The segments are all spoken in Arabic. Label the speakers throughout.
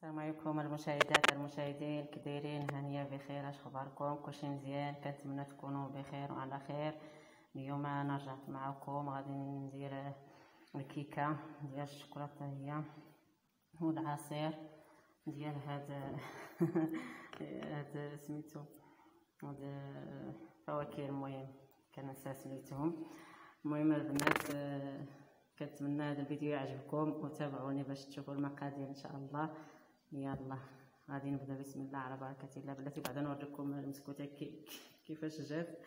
Speaker 1: السلام عليكم المشاهدات المشاهدين، كي دايرين؟ هانيه بخير؟ اش اخباركم؟ كلشي مزيان؟ كنتمنى تكونوا بخير وعلى خير. اليوم انا رجعت معكم غادي ندير الكيكه ديال الشوكولاته هي والعصير ديال هذا هذا سميتو هذا فواكه. المهم كننسى سميتهم. المهم البنات كنتمنى هذا الفيديو يعجبكم وتابعوني باش تشوفوا المقادير ان شاء الله. يلا غادي نبدا. بسم الله على بركه الله. بلاتي بعدا نوريكم المسكوته كيفاش جات.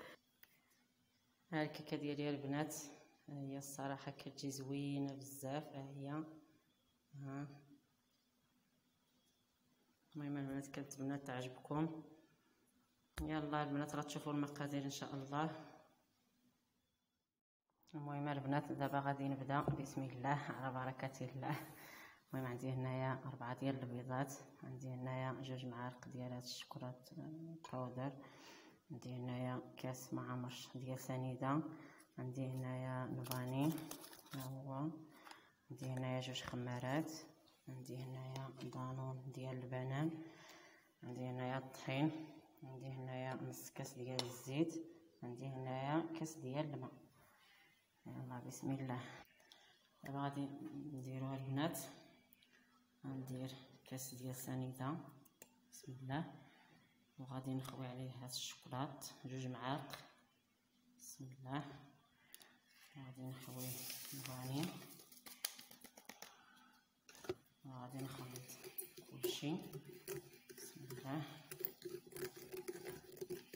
Speaker 1: ها الكيكه ديالي البنات، هي الصراحه كتجي زوينه بزاف. ها هي ها. المهم البنات كنتمنى تعجبكم. يلا البنات غتشوفوا المقادير ان شاء الله. المهم البنات دابا غادي نبدا. بسم الله على بركه الله. المهم عندي هنايا 4 ديال البيضات، عندي هنايا 2 معالق ديال هاد الشوكولات باودر، عندي هنايا كاس معمر ديال سنيده، عندي هنايا فاني ها هو، عندي هنايا 2 خمارات، عندي هنايا دانون ديال البنان، عندي هنايا الطحين، عندي هنايا نص كاس ديال الزيت، عندي هنايا كاس ديال الماء. يلا بسم الله. دابا غادي نديروها البنات. غندير كاس ديال سنيده بسم الله، وغادي نخوي عليه هاد الشوكولات 2 معالق بسم الله، وغادي نخوي الفاني وغادي نخلط كلشي بسم الله.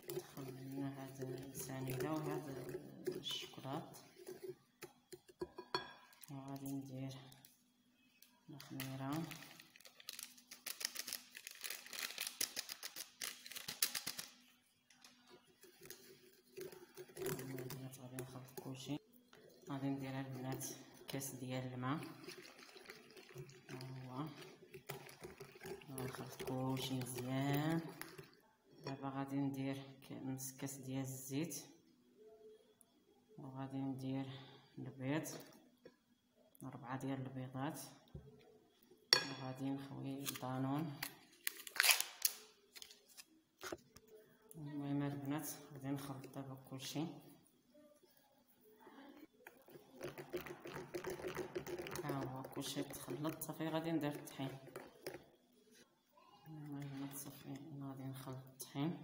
Speaker 1: دخلنا هاد السنيده وهاد الشوكولات، وغادي ندير الخميره غادي نخلط كلشي. غادي ندير البنات كاس ديال الماء ها هو، غنخلط كلشي مزيان. دابا غادي ندير نص كاس ديال الزيت، وغادي ندير البيض 4 ديال البيضات، وغادي نخوي الدانون. المهم البنات غادي نخلط دابا كلشي ها هو. كلشي تخلط صافي. غادي ندير الطحين. البنات صافي غادي نخلط الطحين.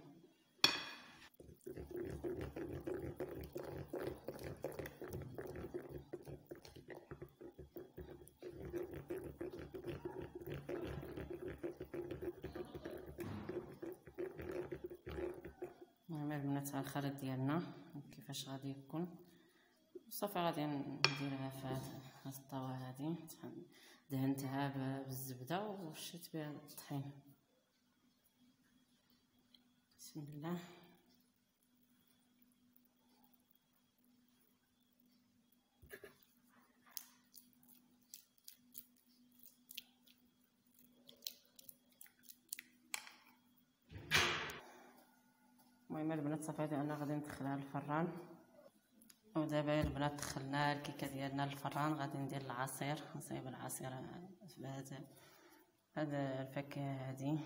Speaker 1: المهم البنات ها الخليط ديالنا كيفاش غادي يكون صافي. غادي نديرها في هاد الطاوه هادي، دهنتها بالزبده وشيت بها الطحين بسم الله. المهم البنات صافي انا غادي ندخلها للفران. ودابا البنات دخلنا الكيكه ديالنا للفران. غادي ندير العصير، نصايب العصير في هذا الفاكهه هذه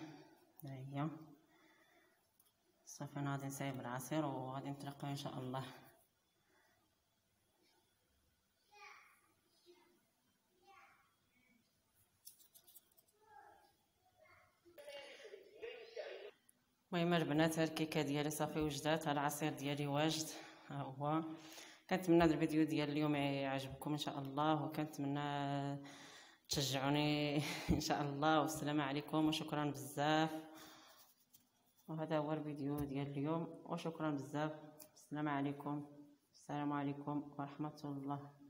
Speaker 1: ها هي صافي. انا غادي نصايب العصير وغادي نتلاقاو ان شاء الله. المهم البنات ها الكيكه ديالي صافي وجدات، ها العصير ديالي واجد ها هو. كنتمنى هذا الفيديو ديال اليوم يعجبكم ان شاء الله، وكنتمنى تشجعوني ان شاء الله. والسلام عليكم وشكرا بزاف. وهذا هو الفيديو ديال اليوم وشكرا بزاف. السلام عليكم. السلام عليكم ورحمه الله.